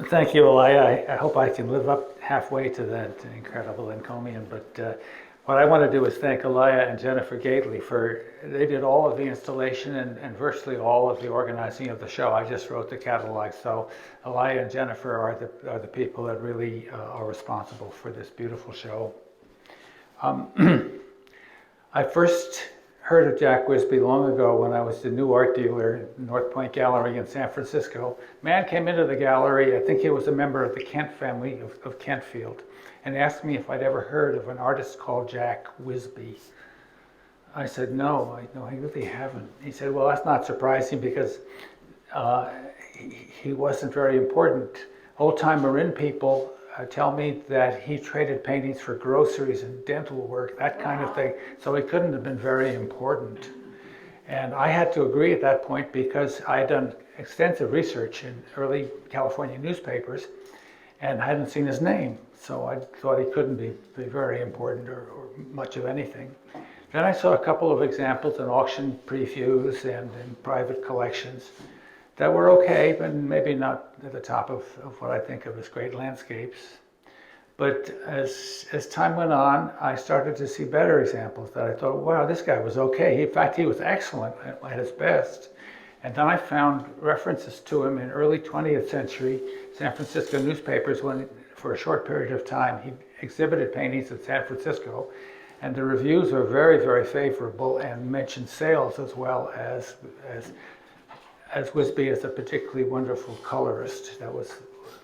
Thank you, Elia. I hope I can live up halfway to that incredible encomium. But what I want to do is thank Elia and Jennifer Gately they did all of the installation and virtually all of the organizing of the show. I just wrote the catalog. So Elia and Jennifer are the people that really are responsible for this beautiful show. I first heard of Jack Wisby long ago when I was the new art dealer at North Point Gallery in San Francisco. Man came into the gallery, I think he was a member of the Kent family of Kentfield, and asked me if I'd ever heard of an artist called Jack Wisby. I said, no, I really haven't. He said, well, that's not surprising because he wasn't very important. Old-time Marin people tell me that he traded paintings for groceries and dental work, that kind of thing. So he couldn't have been very important. And I had to agree at that point because I had done extensive research in early California newspapers and hadn't seen his name. So I thought he couldn't be very important or much of anything. Then I saw a couple of examples in auction previews and in private collections that were okay, but maybe not at the top of what I think of as great landscapes. But as time went on, I started to see better examples that I thought, wow, this guy was okay. In fact, he was excellent at his best. And then I found references to him in early 20th century San Francisco newspapers when, for a short period of time, he exhibited paintings in San Francisco. And the reviews were very, very favorable and mentioned sales as well as Wisby as a particularly wonderful colorist. That was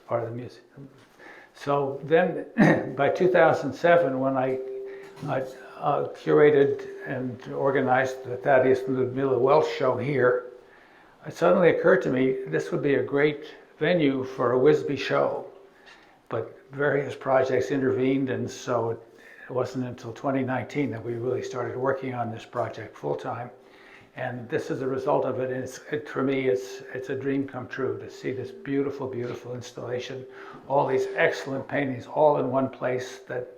part of the museum. So then by 2007, when I curated and organized the Thaddeus and Welch show here, it suddenly occurred to me this would be a great venue for a Wisby show. But various projects intervened, and so it wasn't until 2019 that we really started working on this project full-time. And this is a result of it, and for me, it's a dream come true to see this beautiful, beautiful installation, all these excellent paintings, all in one place that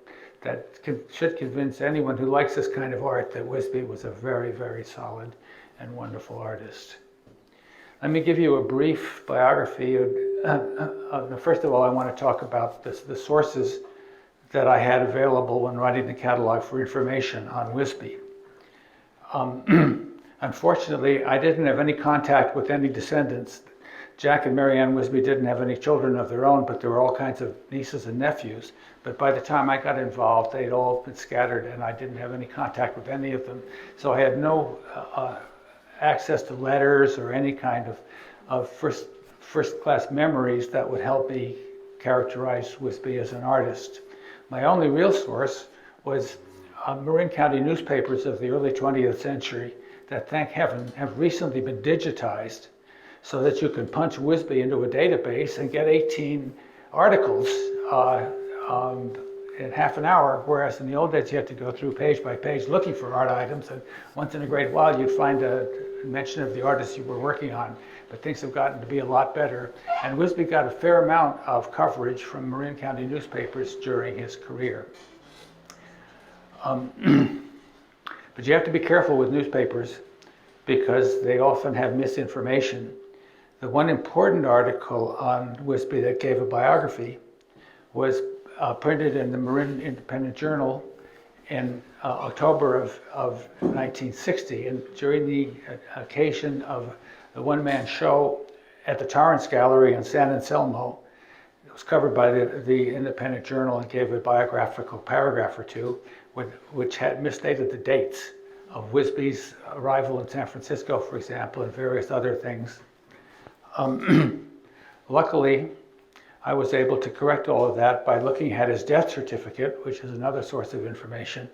should convince anyone who likes this kind of art that Wisby was a very, very solid and wonderful artist. Let me give you a brief biography. First of all, I want to talk about the sources that I had available when writing the catalog for information on Wisby. Unfortunately, I didn't have any contact with any descendants. Jack and Mary Anne Wisby didn't have any children of their own, but there were all kinds of nieces and nephews. But by the time I got involved, they'd all been scattered and I didn't have any contact with any of them. So I had no access to letters or any kind of first-class memories that would help me characterize Wisby as an artist. My only real source was Marin County newspapers of the early 20th century that, thank heaven, have recently been digitized so that you can punch Wisby into a database and get 18 articles in half an hour, whereas in the old days you had to go through page by page looking for art items, and once in a great while you'd find a mention of the artist you were working on. But things have gotten to be a lot better, and Wisby got a fair amount of coverage from Marin County newspapers during his career. But you have to be careful with newspapers because they often have misinformation. The one important article on Wisby that gave a biography was printed in the Marin Independent Journal in October of 1960, and during the occasion of the one-man show at the Torrance Gallery in San Anselmo. It was covered by the Independent Journal and gave a biographical paragraph or two, which had misstated the dates of Wisby's arrival in San Francisco, for example, and various other things. Luckily, I was able to correct all of that by looking at his death certificate, which is another source of information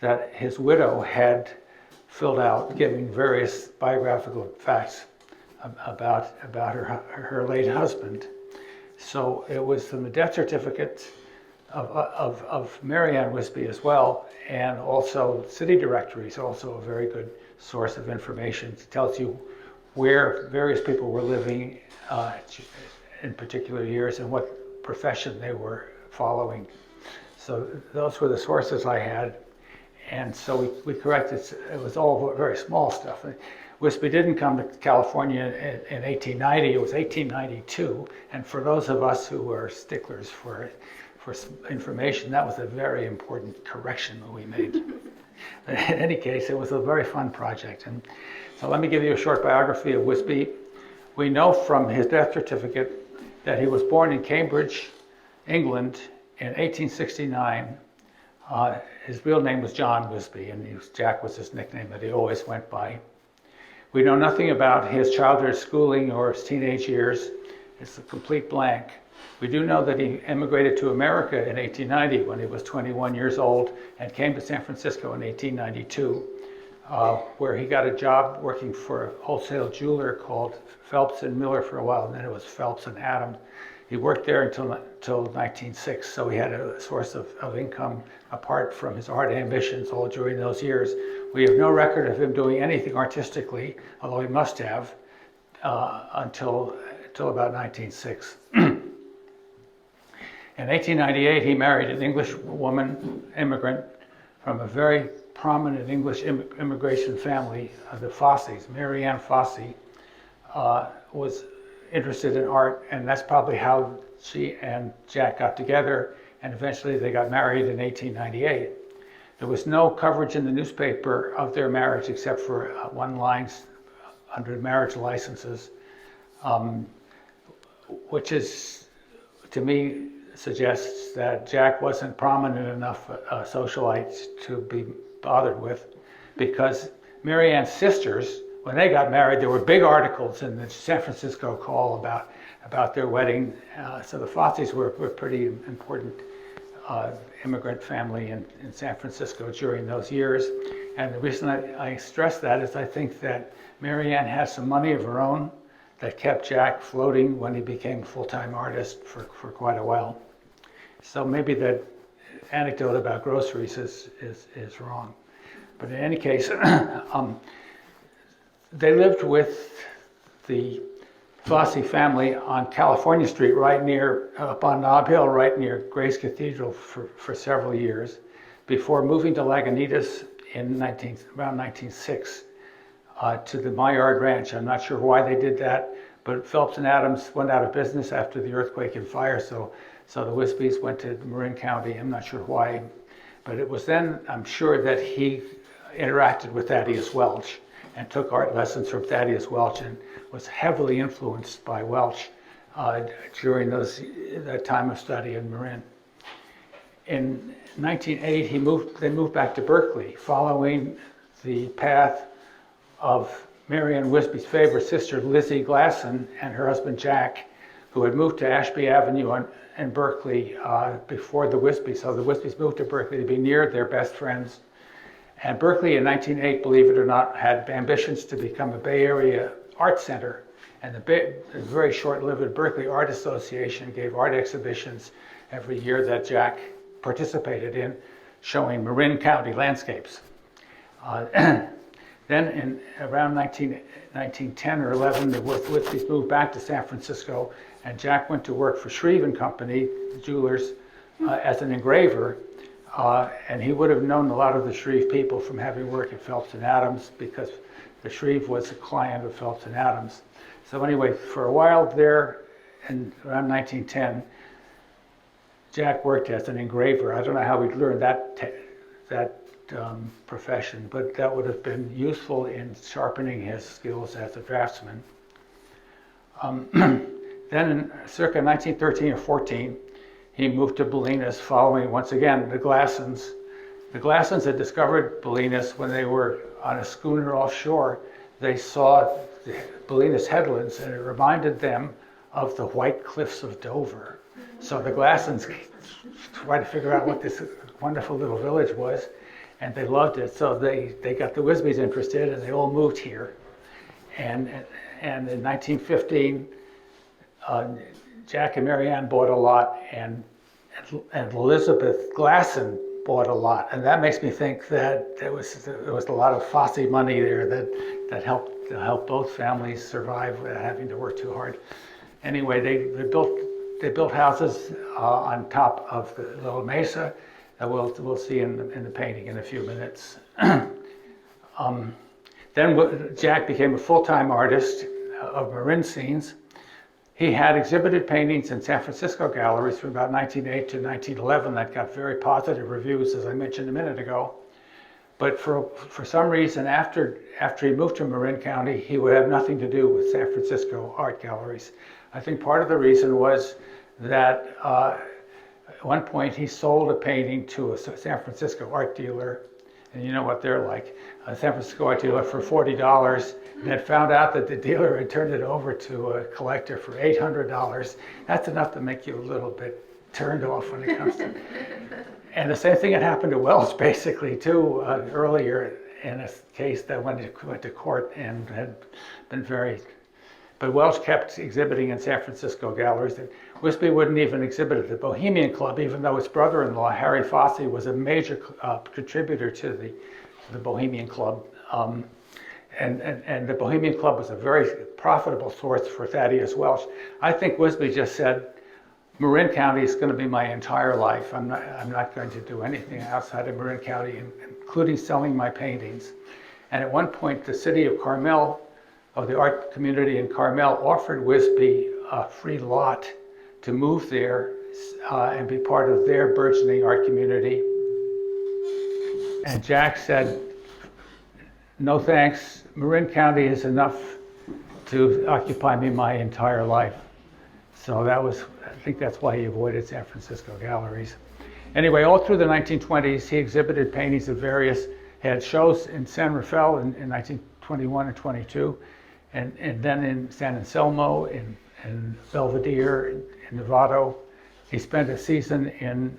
that his widow had filled out, giving various biographical facts about her late husband. So it was from the death certificate of Mary Anne Wisby as well, and also city directories, also a very good source of information. It tells you where various people were living in particular years and what profession they were following. So those were the sources I had, and so we corrected. It was all very small stuff. Wisby didn't come to California in 1890, it was 1892, and for those of us who were sticklers for information, that was a very important correction that we made. In any case, it was a very fun project. And so let me give you a short biography of Wisby. We know from his death certificate that he was born in Cambridge, England in 1869. His real name was John Wisby, and Jack was his nickname that he always went by. We know nothing about his childhood schooling or his teenage years. It's a complete blank. We do know that he immigrated to America in 1890 when he was 21 years old and came to San Francisco in 1892, where he got a job working for a wholesale jeweler called Phelps and Miller for a while, and then it was Phelps and Adams. He worked there until 1906, so he had a source of income apart from his art ambitions all during those years. We have no record of him doing anything artistically, although he must have, until about 1906. In 1898, he married an English woman, immigrant, from a very prominent English immigration family, the Fosseys. Mary Anne Fossey was interested in art, and that's probably how she and Jack got together, and eventually they got married in 1898. There was no coverage in the newspaper of their marriage except for one line under marriage licenses, which is, to me, suggests that Jack wasn't prominent enough socialite to be bothered with, because Mary Ann's sisters, when they got married, there were big articles in the San Francisco Call about their wedding. So the Fosseys were a pretty important immigrant family in San Francisco during those years. And the reason I stress that is I think that Mary Anne has some money of her own that kept Jack floating when he became a full-time artist for quite a while. So maybe that anecdote about groceries is wrong. But in any case, they lived with the Fossey family on California Street, right near, up on Nob Hill, right near Grace Cathedral for several years, before moving to Lagunitas in around 1906 to the Maillard Ranch. I'm not sure why they did that, but Phelps and Adams went out of business after the earthquake and fire, so the Wisbys went to Marin County. I'm not sure why, but it was then, I'm sure, that he interacted with Thaddeus Welch and took art lessons from Thaddeus Welch and was heavily influenced by Welch during that time of study in Marin. In 1908, they moved back to Berkeley, following the path of Mary Anne Wisby's favorite sister, Lizzie Glasson, and her husband, Jack, who had moved to Ashby Avenue in Berkeley before the Wisbys. So the Wisbys moved to Berkeley to be near their best friends. And Berkeley in 1908, believe it or not, had ambitions to become a Bay Area art center. And the very short-lived Berkeley Art Association gave art exhibitions every year that Jack participated in, showing Marin County landscapes. Then in around 1910 or 11, the Wisbys moved back to San Francisco, and Jack went to work for Shreve and Company, the jewelers, as an engraver. And he would have known a lot of the Shreve people from having worked at Phelps and Adams, because the Shreve was a client of Phelps and Adams. So anyway, for a while there, around 1910, Jack worked as an engraver. I don't know how he learned that profession, but that would have been useful in sharpening his skills as a draftsman. Then in circa 1913 or 14, he moved to Bolinas, following, once again, the Glassons. The Glassons had discovered Bolinas when they were on a schooner offshore. They saw the Bolinas headlands, and it reminded them of the White Cliffs of Dover. So the Glassons tried to figure out what this wonderful little village was, and they loved it. So they got the Wisbys interested, and they all moved here. And in 1915, Jack and Mary Anne bought a lot, and Elizabeth Glasson bought a lot, and that makes me think that there was a lot of Fossey money there that helped both families survive without having to work too hard. Anyway, they built houses on top of the Little Mesa that we'll see in the painting in a few minutes. Then Then Jack became a full-time artist of Marin scenes. He had exhibited paintings in San Francisco galleries from about 1908 to 1911 that got very positive reviews, as I mentioned a minute ago. But for some reason, after he moved to Marin County, he would have nothing to do with San Francisco art galleries. I think part of the reason was that at one point he sold a painting to a San Francisco art dealer, and you know what they're like, a San Francisco art dealer for $40, and then found out that the dealer had turned it over to a collector for $800. That's enough to make you a little bit turned off when it comes to. And the same thing had happened to Welch basically too, earlier in a case that went to court and had been very, but Welch kept exhibiting in San Francisco galleries. And Wisby wouldn't even exhibit at the Bohemian Club, even though his brother-in-law, Harry Fossey, was a major contributor to the Bohemian Club. And the Bohemian Club was a very profitable source for Thaddeus Welch. I think Wisby just said, Marin County is going to be my entire life. I'm not going to do anything outside of Marin County, including selling my paintings. And at one point, the city of Carmel, or the art community in Carmel, offered Wisby a free lot to move there and be part of their burgeoning art community. And Jack said, no thanks, Marin County is enough to occupy me my entire life. So I think that's why he avoided San Francisco galleries. Anyway, all through the 1920s, he exhibited paintings of various, had shows in San Rafael in 1921 and 22, and then in San Anselmo, in Belvedere, in Novato. He spent a season in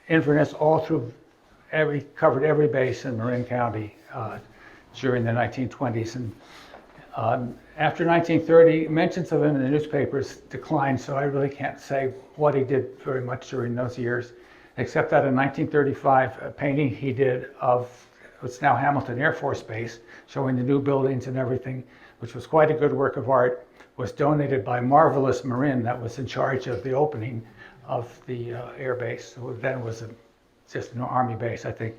Inverness, all through covered every base in Marin County during the 1920s. And after 1930, mentions of him in the newspapers declined, so I really can't say what he did very much during those years, except that in 1935, a painting he did of what's now Hamilton Air Force Base, showing the new buildings and everything, which was quite a good work of art, was donated by Marvelous Marin, that was in charge of the opening of the air base, who then was just an army base, I think,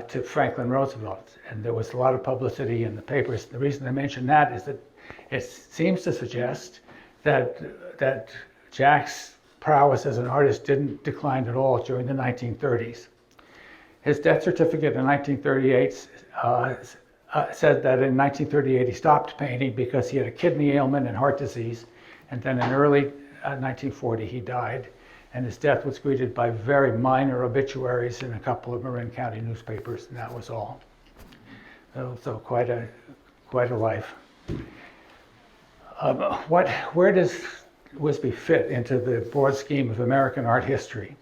to Franklin Roosevelt. And there was a lot of publicity in the papers. The reason I mention that is that it seems to suggest that Jack's prowess as an artist didn't decline at all during the 1930s. His death certificate in 1938 said that in 1938 he stopped painting because he had a kidney ailment and heart disease, and then in early 1940 he died, and his death was greeted by very minor obituaries in a couple of Marin County newspapers, and that was all. So quite a life. Where does Wisby fit into the broad scheme of American art history?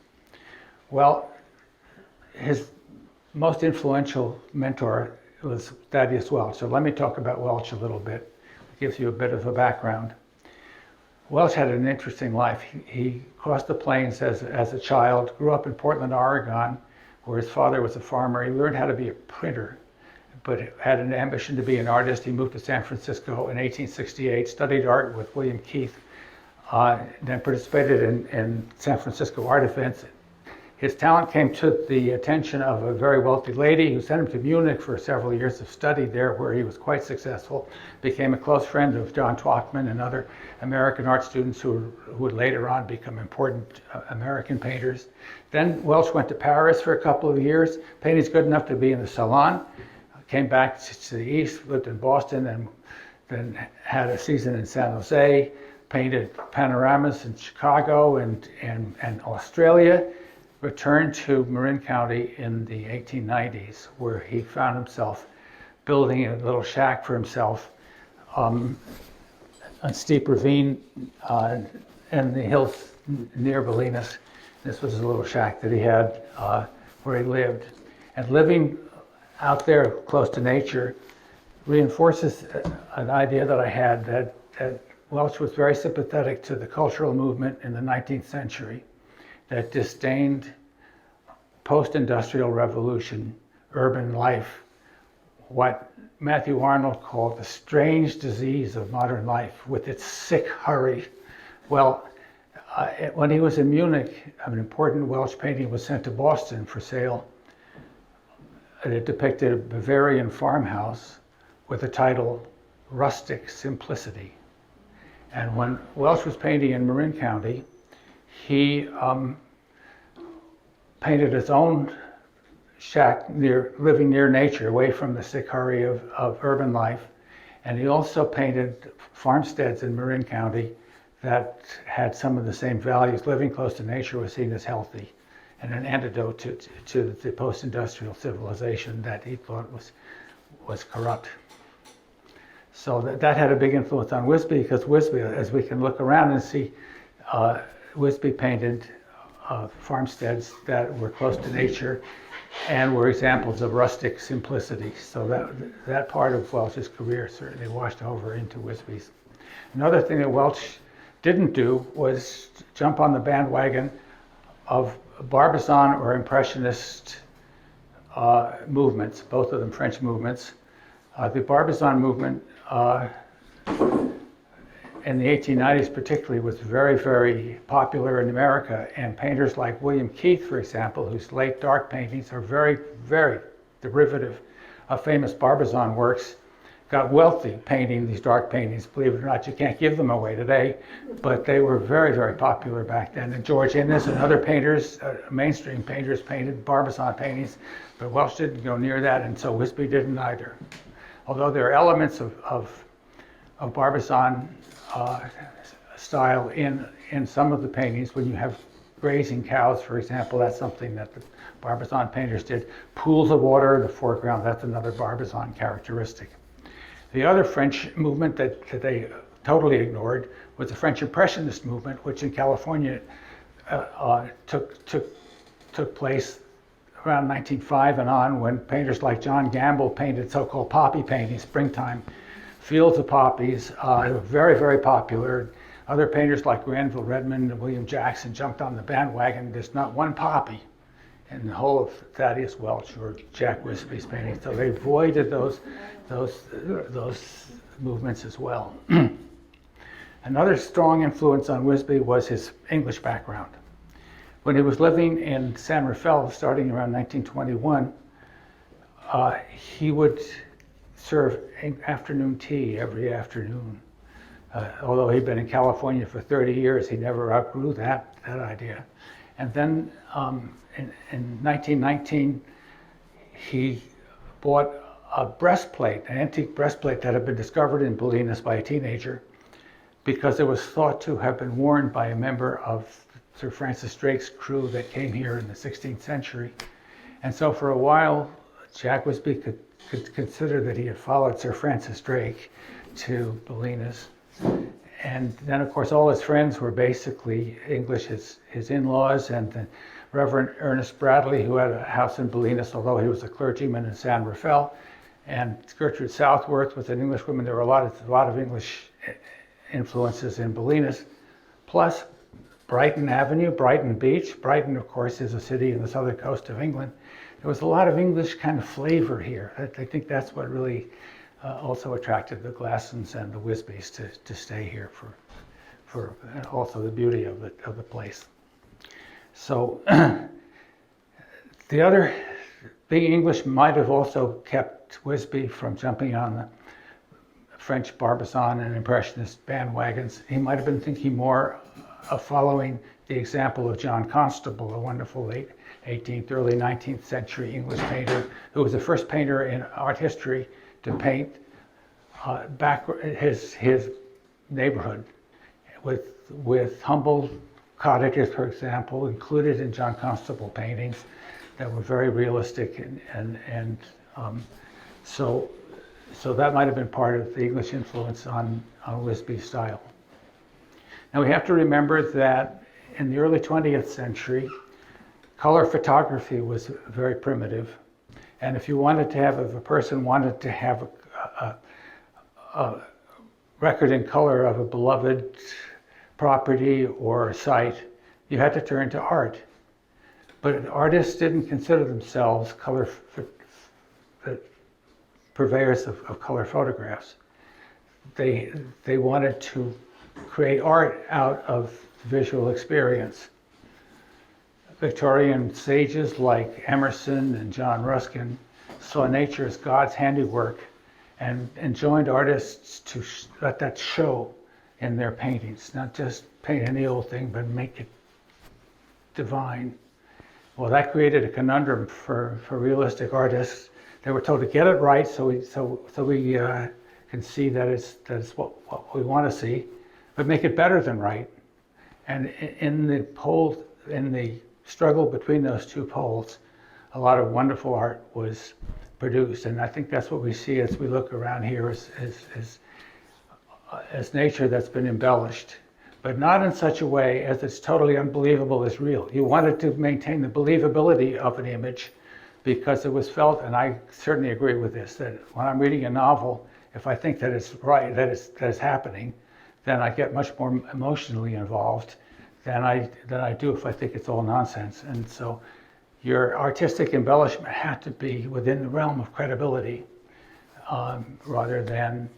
Well, his most influential mentor was Thaddeus Welch. So let me talk about Welch a little bit. It gives you a bit of a background. Welch had an interesting life. He crossed the plains as a child, grew up in Portland, Oregon, where his father was a farmer. He learned how to be a printer, but had an ambition to be an artist. He moved to San Francisco in 1868, studied art with William Keith, then participated in San Francisco art events. His talent came to the attention of a very wealthy lady who sent him to Munich for several years of study there, where he was quite successful, became a close friend of John Twachtman and other American art students who would later on become important American painters. Then Welch went to Paris for a couple of years. Painting's good enough to be in the Salon. Came back to the East, lived in Boston, and then had a season in San Jose, painted panoramas in Chicago and Australia. Returned to Marin County in the 1890s, where he found himself building a little shack for himself on steep ravine in the hills near Bolinas. This was a little shack that he had where he lived. And living out there close to nature reinforces an idea that I had that Welch was very sympathetic to the cultural movement in the 19th century that disdained post-industrial revolution, urban life, what Matthew Arnold called the strange disease of modern life with its sick hurry. Well, when he was in Munich, an important Welch painting was sent to Boston for sale. It depicted a Bavarian farmhouse with the title Rustic Simplicity. And when Welch was painting in Marin County, he painted his own shack living near nature, away from the sick hurry of urban life. And he also painted farmsteads in Marin County that had some of the same values. Living close to nature was seen as healthy and an antidote to the post-industrial civilization that he thought was corrupt. So that had a big influence on Wisby, because Wisby, as we can look around and see, Wisby painted farmsteads that were close to nature and were examples of rustic simplicity. So that part of Welch's career certainly washed over into Wisby's. Another thing that Welch didn't do was jump on the bandwagon of Barbizon or Impressionist movements, both of them French movements. The Barbizon movement in the 1890s particularly was very, very popular in America, and painters like William Keith, for example, whose late dark paintings are very, very derivative of famous Barbizon works, got wealthy painting these dark paintings. Believe it or not, you can't give them away today, but they were very, very popular back then. And George Innes and other painters, mainstream painters, painted Barbizon paintings, but Welch didn't go near that, and so Wisby didn't either. Although there are elements of Barbizon style in some of the paintings. When you have grazing cows, for example, that's something that the Barbizon painters did. Pools of water in the foreground, that's another Barbizon characteristic. The other French movement that they totally ignored was the French Impressionist movement, which in California took place around 1905 and on, when painters like John Gamble painted so-called poppy paintings, springtime fields of poppies. They were very, very popular. Other painters like Granville Redmond and William Jackson jumped on the bandwagon. There's not one poppy in the whole of Thaddeus Welch or Jack Wisby's painting. So they avoided those movements as well. Another strong influence on Wisby was his English background. When he was living in San Rafael, starting around 1921, he would serve afternoon tea every afternoon. Although he'd been in California for 30 years, he never outgrew that idea. And then in 1919, he bought a breastplate, an antique breastplate that had been discovered in Bolinas by a teenager, because it was thought to have been worn by a member of Sir Francis Drake's crew that came here in the 16th century. And so for a while, Jack Wisby could consider that he had followed Sir Francis Drake to Bolinas. And then, of course, all his friends were basically English, his in-laws, and the Reverend Ernest Bradley, who had a house in Bolinas, although he was a clergyman in San Rafael, and Gertrude Southworth was an Englishwoman. There were a lot of English influences in Bolinas, plus Brighton Avenue, Brighton Beach. Brighton, of course, is a city in the southern coast of England. There was a lot of English kind of flavor here. I think that's what really also attracted the Glassons and the Wisbys to stay here for also the beauty of the place. So the other big English might have also kept Wisby from jumping on the French Barbizon and Impressionist bandwagons. He might have been thinking more of following the example of John Constable, a wonderful late 18th, early 19th century English painter who was the first painter in art history to paint back his neighborhood with humble cottages, for example, included in John Constable paintings that were very realistic, and so that might have been part of the English influence on Wisby's style. Now we have to remember that in the early 20th century, color photography was very primitive, and if a person wanted to have a record in color of a beloved property or site, you had to turn to art. But artists didn't consider themselves purveyors of color photographs. They wanted to create art out of visual experience. Victorian sages like Emerson and John Ruskin saw nature as God's handiwork, and enjoined artists to let that show in their paintings, not just paint any old thing, but make it divine. Well, that created a conundrum for realistic artists. They were told to get it right, so we can see that it's what we want to see, but make it better than right. And in the struggle between those two poles, a lot of wonderful art was produced, and I think that's what we see as we look around here as nature that's been embellished, but not in such a way as it's totally unbelievable as real. You wanted to maintain the believability of an image because it was felt, and I certainly agree with this, that when I'm reading a novel, if I think that it's right, that it's happening, then I get much more emotionally involved than I do if I think it's all nonsense. And so your artistic embellishment had to be within the realm of credibility, rather than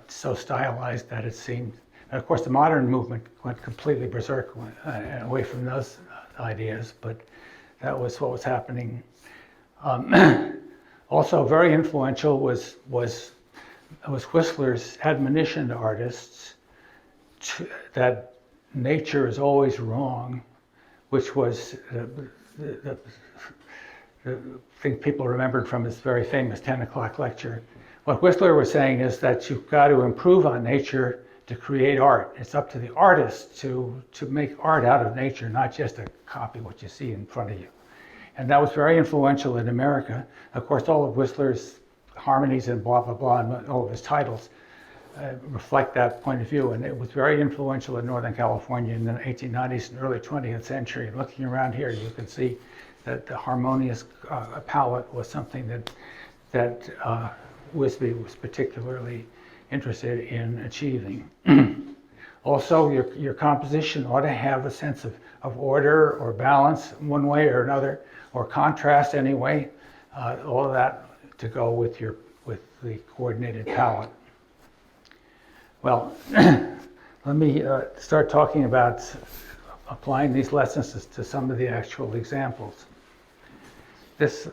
so stylized that it seemed. And of course, the modern movement went completely berserk away from those ideas, but that was what was happening. Also, very influential was Whistler's admonition to artists that nature is always wrong, which was the thing people remembered from his very famous 10 o'clock lecture. What Whistler was saying is that you've got to improve on nature to create art. It's up to the artist to make art out of nature, not just to copy what you see in front of you. And that was very influential in America. Of course, all of Whistler's harmonies and blah, blah, blah, and all of his titles reflect that point of view. And it was very influential in Northern California in the 1890s and early 20th century. Looking around here, you can see that the harmonious palette was something that Wisby was particularly interested in achieving. Also, your composition ought to have a sense of order or balance one way or another, or contrast anyway. All of that to go with the coordinated palette. Well, let me start talking about applying these lessons to some of the actual examples. This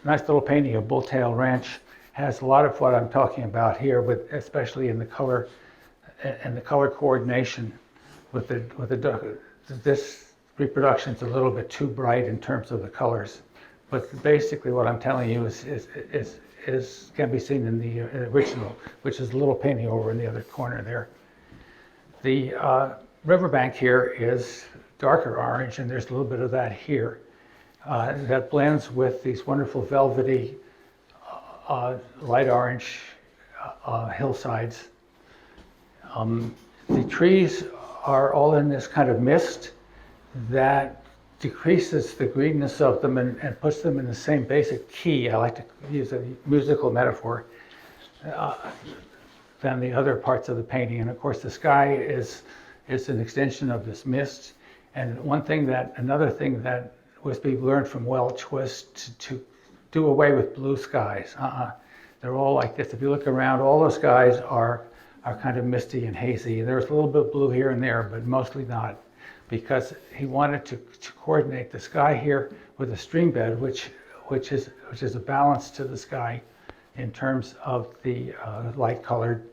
nice little painting of Bulltail Ranch has a lot of what I'm talking about here, with especially in the color and the color coordination. With this reproduction is a little bit too bright in terms of the colors, but basically what I'm telling you is can be seen in the original, which is a little painting over in the other corner there. The riverbank here is darker orange, and there's a little bit of that here. That blends with these wonderful velvety light orange hillsides. The trees are all in this kind of mist that decreases the greenness of them and puts them in the same basic key. I like to use a musical metaphor than the other parts of the painting. And of course, the sky is an extension of this mist. And another thing that Wisby learned from Welch was to do away with blue skies. They're all like this. If you look around, all the skies are kind of misty and hazy. There's a little bit of blue here and there, but mostly not, because he wanted to coordinate the sky here with a stream bed, which is a balance to the sky in terms of the light-colored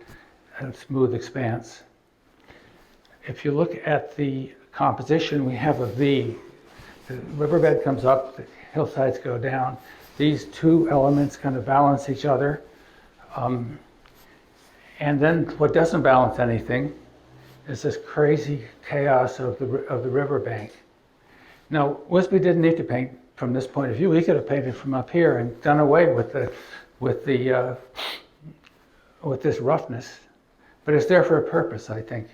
smooth expanse. If you look at the composition, we have a V. The riverbed comes up, the hillsides go down. These two elements kind of balance each other. And then what doesn't balance anything is this crazy chaos of the riverbank. Now, Wisby didn't need to paint from this point of view. He could have painted from up here and done away with this roughness. But it's there for a purpose, I think.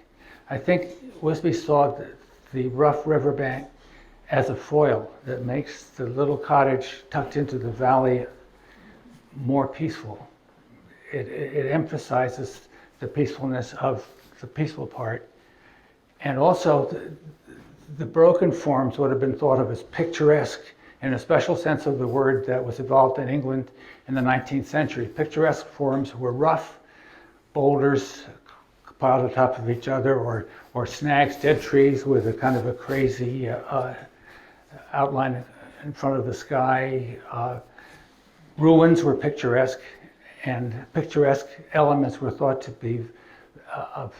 I think Wisby saw the rough riverbank as a foil that makes the little cottage tucked into the valley more peaceful. It emphasizes the peacefulness of the peaceful part. And also the broken forms would have been thought of as picturesque in a special sense of the word that was evolved in England in the 19th century. Picturesque forms were rough boulders piled on top of each other, or snags, dead trees with a kind of a crazy outline in front of the sky. Ruins were picturesque, and picturesque elements were thought to be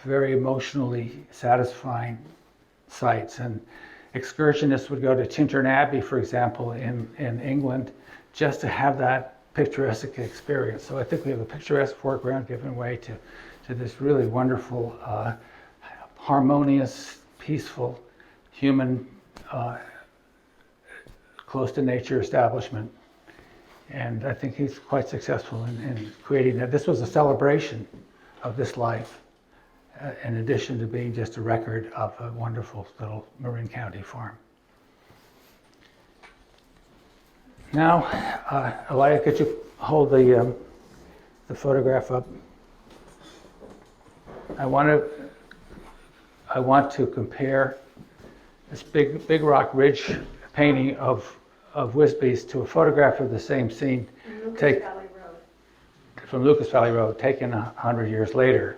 very emotionally satisfying sights. And excursionists would go to Tintern Abbey, for example, in England, just to have that picturesque experience. So I think we have a picturesque foreground giving way to this really wonderful, harmonious, peaceful, human, close to nature establishment. And I think he's quite successful in creating that. This was a celebration of this life, in addition to being just a record of a wonderful little Marin County farm. Now, Elia, could you hold the photograph up? I want to compare this Big Rock Ridge painting of Wisby's to a photograph of the same scene from Lucas Valley Road, taken 100 years later,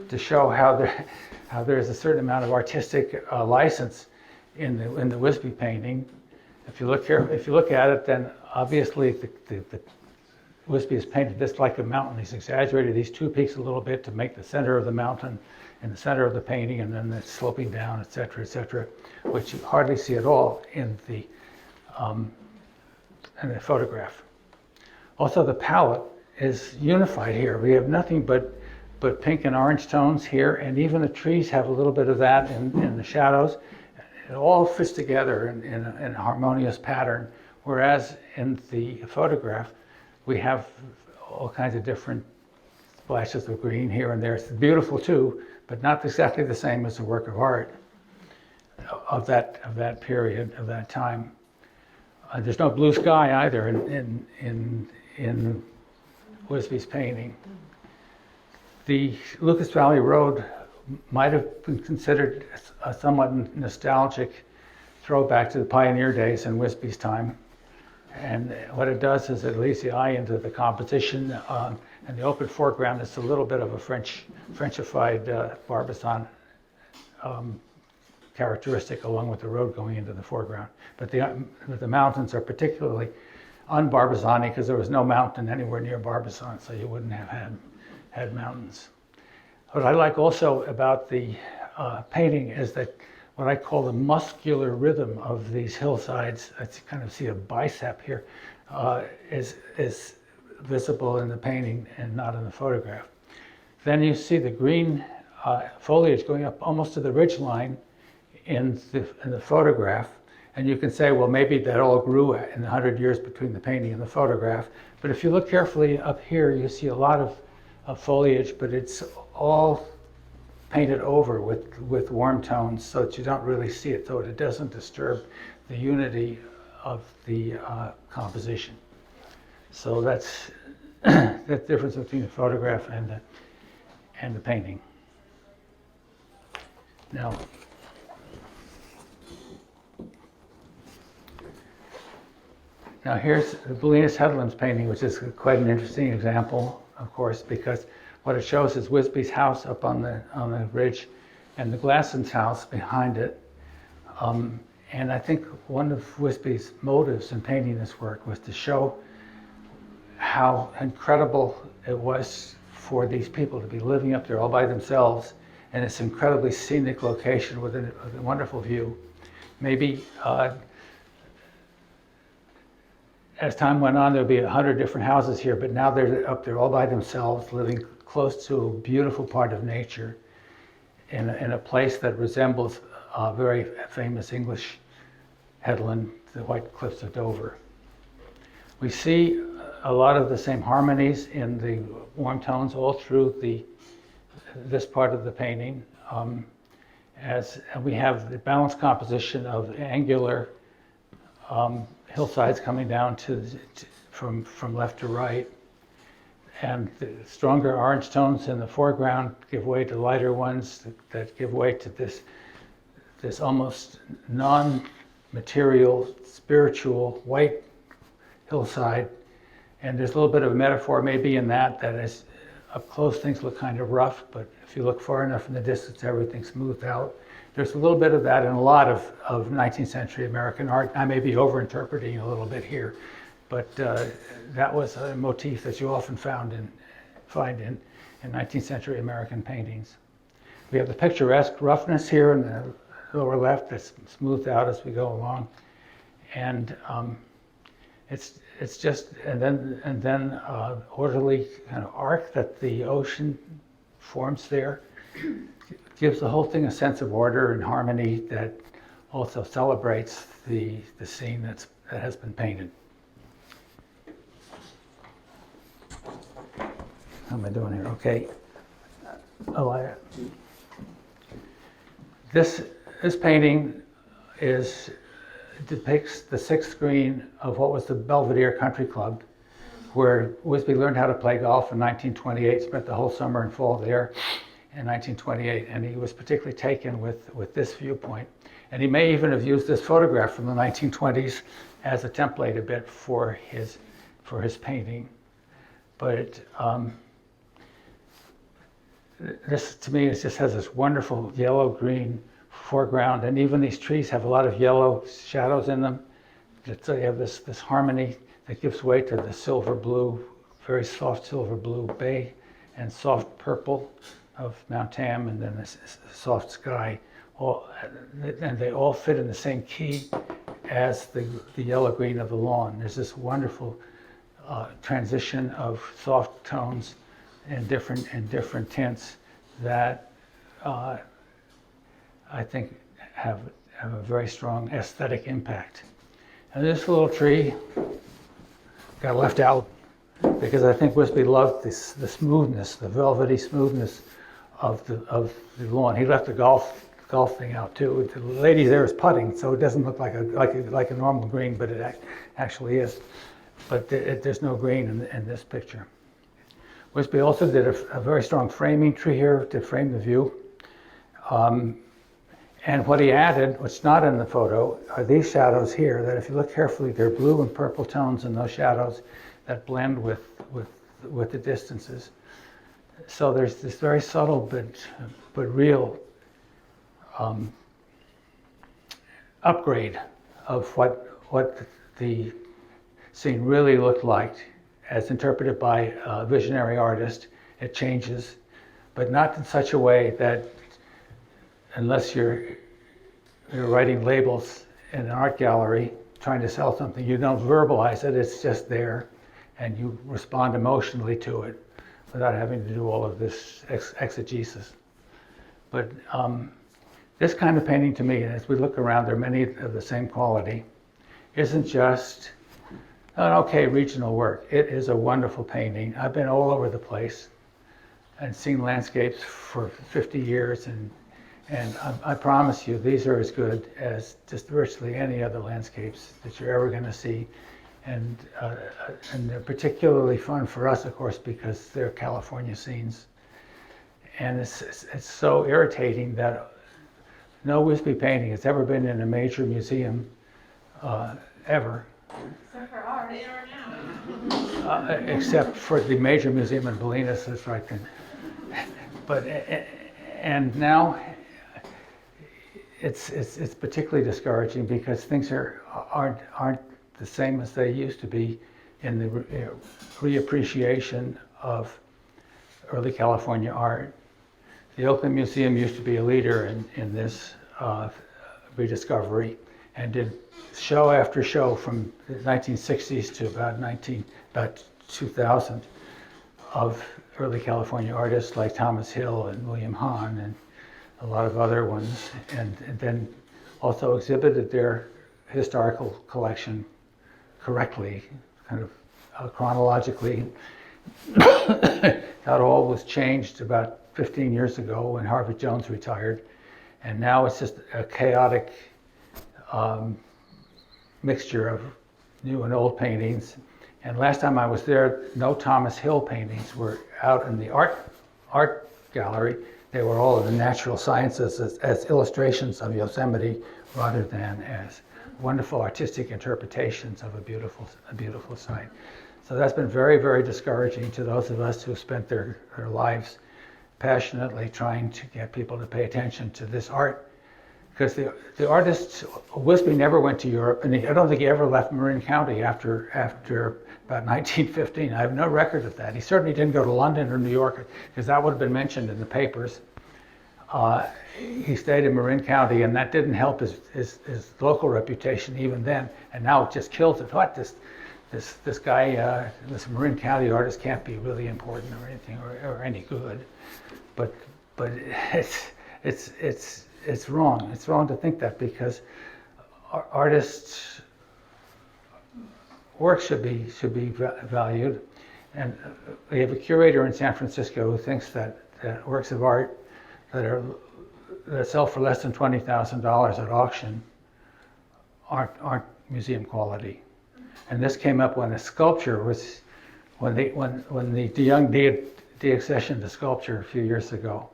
to show how there's a certain amount of artistic license in the Wisby painting. If you look at it, then obviously the Wisby has painted this like a mountain. He's exaggerated these two peaks a little bit to make the center of the mountain in the center of the painting, and then it's sloping down, etc., which you hardly see at all in the photograph. Also, the palette is unified here. We have nothing but pink and orange tones here, and even the trees have a little bit of that in the shadows. It all fits together in a harmonious pattern, whereas in the photograph, we have all kinds of different splashes of green here and there. It's beautiful too, but not exactly the same as the work of art of that period, of that time. There's no blue sky either in Wisby's painting. The Lucas Valley Road might have been considered a somewhat nostalgic throwback to the pioneer days in Wisby's time. And what it does is it leads the eye into the composition, and the open foreground is a little bit of a Frenchified Barbizon characteristic, along with the road going into the foreground. But the mountains are particularly un-Barbizon-y because there was no mountain anywhere near Barbizon, so you wouldn't have had mountains. What I like also about the painting is that what I call the muscular rhythm of these hillsides, I kind of see a bicep here, is visible in the painting and not in the photograph. Then you see the green foliage going up almost to the ridge line in the photograph, and you can say, well, maybe that all grew in the 100 years between the painting and the photograph. But if you look carefully up here, you see a lot of foliage, but it's all painted over with warm tones so that you don't really see it, so it doesn't disturb the unity of the composition. So that's the difference between the photograph and the painting. Now here's the Bolinas Headlamps painting, which is quite an interesting example, of course, because what it shows is Wisby's house up on the ridge and the Glasson's house behind it. And I think one of Wisby's motives in painting this work was to show how incredible it was for these people to be living up there all by themselves in this incredibly scenic location with a wonderful view. Maybe as time went on, there'll be 100 different houses here, but now they're up there all by themselves, living close to a beautiful part of nature in a place that resembles a very famous English headland, the White Cliffs of Dover. We see a lot of the same harmonies in the warm tones all through this part of the painting. And we have the balanced composition of angular hillsides coming down from left to right. And the stronger orange tones in the foreground give way to lighter ones that give way to this almost non-material, spiritual, white hillside. And there's a little bit of a metaphor maybe in that is up close things look kind of rough, but if you look far enough in the distance, everything's smoothed out. There's a little bit of that in a lot of 19th century American art. I may be overinterpreting a little bit here, but that was a motif that you often found find in 19th century American paintings. We have the picturesque roughness here in the lower left that's smoothed out as we go along, and it's just and then orderly kind of arc that the ocean forms there gives the whole thing a sense of order and harmony that also celebrates the scene that has been painted. How am I doing here? Okay. This painting depicts the sixth green of what was the Belvedere Country Club, where Wisby learned how to play golf in 1928, spent the whole summer and fall there in 1928, and he was particularly taken with this viewpoint. And he may even have used this photograph from the 1920s as a template a bit for his painting. But this, to me, just has this wonderful yellow-green foreground, and even these trees have a lot of yellow shadows in them. So you have this harmony that gives way to the silver blue, very soft silver blue bay, and soft purple of Mount Tam, and then this soft sky. And they all fit in the same key as the yellow-green of the lawn. There's this wonderful transition of soft tones and different tints that I think have a very strong aesthetic impact. And this little tree got left out because I think Wisby loved the smoothness, the velvety smoothness of the lawn. He left the golf thing out too. The lady there is putting, so it doesn't look like a normal green, but it actually is. But there's no green in this picture. Wisby also did a very strong framing tree here to frame the view. And what he added, which is not in the photo, are these shadows here, that if you look carefully, they're blue and purple tones in those shadows that blend with the distances. So there's this very subtle but real upgrade of what the scene really looked like as interpreted by a visionary artist. It changes, but not in such a way that unless you're writing labels in an art gallery trying to sell something, you don't verbalize it, it's just there, and you respond emotionally to it without having to do all of this exegesis. But this kind of painting to me, as we look around, there are many of the same quality, isn't just an okay regional work. It is a wonderful painting. I've been all over the place and seen landscapes for 50 years, and I promise you, these are as good as just virtually any other landscapes that you're ever going to see. And they're particularly fun for us, of course, because they're California scenes. And it's so irritating that no Wisby painting has ever been in a major museum, ever. Except for ours. They are now. Except for the major museum in Bolinas, that's right. But and now it's particularly discouraging because things aren't the same as they used to be in the reappreciation of early California art. The Oakland Museum used to be a leader in this rediscovery and did show after show from the 1960s to about 2000 of early California artists like Thomas Hill and William Hahn and a lot of other ones, and then also exhibited their historical collection correctly, kind of chronologically. That all was changed about 15 years ago when Harvard Jones retired, and now it's just a chaotic mixture of new and old paintings. And last time I was there, no Thomas Hill paintings were out in the art gallery. They were all of the natural sciences as illustrations of Yosemite rather than as wonderful artistic interpretations of a beautiful site. So that's been very, very discouraging to those of us who spent their lives passionately trying to get people to pay attention to this art because the artist Wisby never went to Europe, and I don't think he ever left Marin County after about 1915. I have no record of that. He certainly didn't go to London or New York, because that would have been mentioned in the papers. He stayed in Marin County, and that didn't help his local reputation even then. And now it just kills it. What this guy, this Marin County artist, can't be really important or anything or any good. But it's wrong. It's wrong to think that, because artists' work should be valued. And we have a curator in San Francisco who thinks that works of art that sell for less than $20,000 at auction aren't museum quality. And this came up when a sculpture was when the De Young deaccessioned the sculpture a few years ago,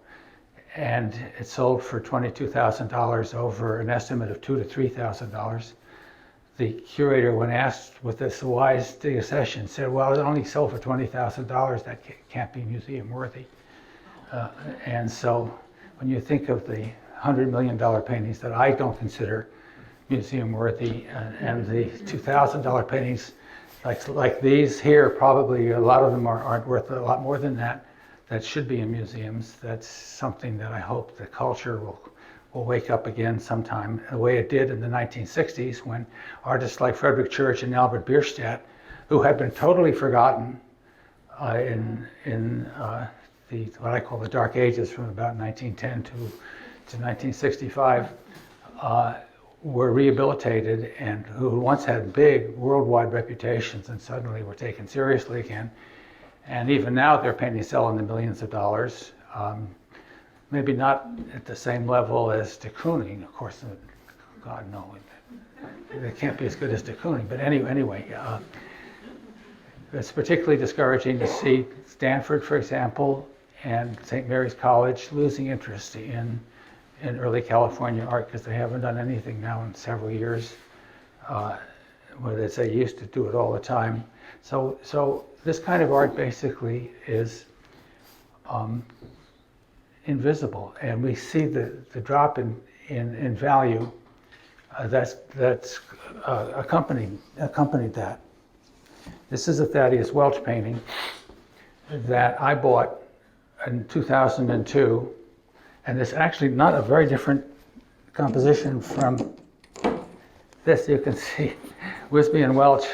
and it sold for $22,000 over an estimate of $2,000 to $3,000. The curator, when asked with this wise deaccession, said, "Well, it only sold for $20,000. That can't be museum worthy." And so, when you think of the $100 million paintings that I don't consider museum worthy, and the $2,000 paintings like these here, probably a lot of them aren't worth a lot more than that. That should be in museums. That's something that I hope the culture will wake up again sometime, the way it did in the 1960s, when artists like Frederick Church and Albert Bierstadt, who had been totally forgotten in what I call the Dark Ages, from about 1910 to 1965, were rehabilitated, and who once had big worldwide reputations and suddenly were taken seriously again. And even now their paintings sell in the millions of dollars. Maybe not at the same level as de Kooning, of course. God, no, they can't be as good as de Kooning. But anyway, it's particularly discouraging to see Stanford, for example, and St. Mary's College losing interest in early California art, because they haven't done anything now in several years, whereas they used to do it all the time. So this kind of art basically is invisible, and we see the drop in value that's accompanied that. This is a Thaddeus Welch painting that I bought in 2002, and it's actually not a very different composition from this. You can see Wisby and Welch.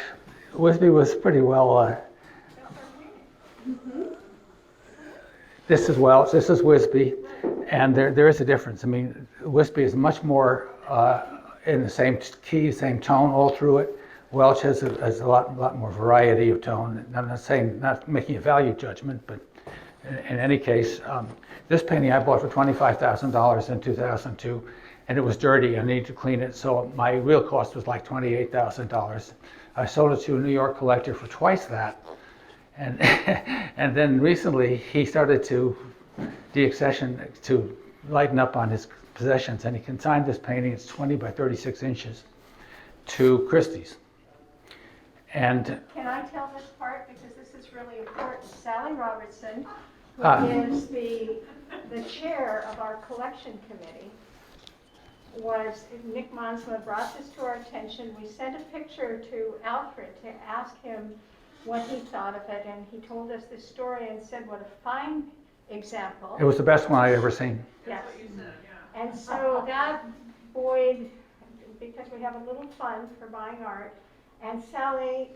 Wisby was pretty well. This is Welch, this is Wisby, and there is a difference. I mean, Wisby is much more in the same key, same tone all through it. Welch has a lot more variety of tone. I'm not making a value judgment, but in any case, this painting I bought for $25,000 in 2002, and it was dirty. I needed to clean it, so my real cost was like $28,000. I sold it to a New York collector for twice that. And then recently he started to deaccession, to lighten up on his possessions, and he consigned this painting, it's 20 by 36 inches, to Christie's. And can I tell this part, because this is really important? Sally Robertson, who is the chair of our collection committee, Nick Monsma brought this to our attention. We sent a picture to Alfred to ask him what he thought of it, and he told us this story and said what a fine example. It was the best one I'd ever seen. Yes. And so that buoyed, because we have a little fund for buying art, and Sally,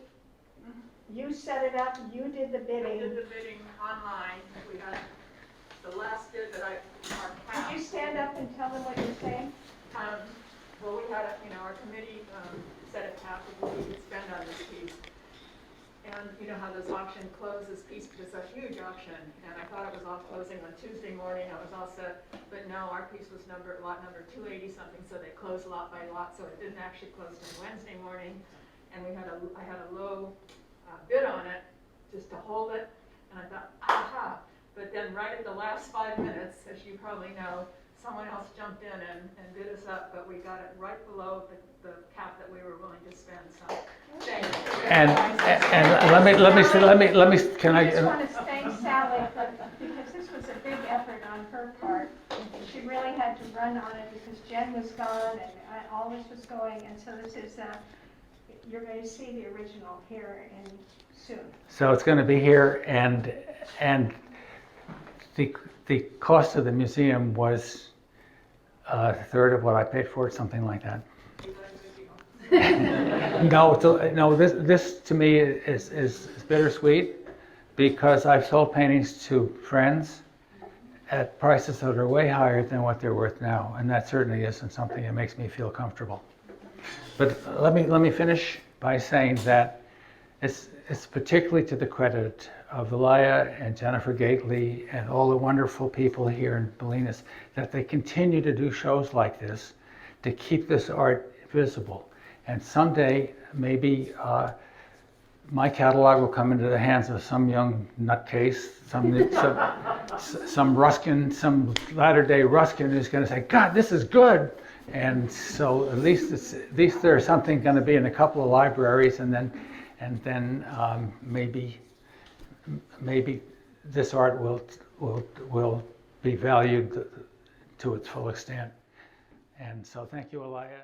you set it up, you did the bidding. I did the bidding online. We had the last bid that our Could you stand up and tell them what you're saying? Well, we had, our committee set a cap of what we could spend on this piece. And you know how this auction closes, piece, it's a huge auction, and I thought it was all closing on Tuesday morning, I was all set, but no, our piece was lot number 280 something, so they closed lot by lot, so it didn't actually close until Wednesday morning, and I had a low bid on it, just to hold it, and I thought, aha, but then right at the last 5 minutes, as you probably know, someone else jumped in and bid us up, but we got it right below the cap that we were willing to spend, so thank you. And let me, can I I? just want to thank Sally, because this was a big effort on her part. She she really had to run on it because Jen was gone and all this was going, and so this is, you're going to see the original here in soon. So it's going to be here, and the cost of the museum was a third of what I paid for it, something like that. No, this to me is bittersweet because I've sold paintings to friends at prices that are way higher than what they're worth now, and that certainly isn't something that makes me feel comfortable. But let me finish by saying that it's particularly to the credit of Elia and Jennifer Gately and all the wonderful people here in Bolinas that they continue to do shows like this to keep this art visible. And someday, maybe my catalog will come into the hands of some young nutcase, some Ruskin, some latter-day Ruskin who's going to say, God, this is good. And so at least there's something going to be in a couple of libraries, and then maybe this art will be valued to its full extent. And so thank you, Elia.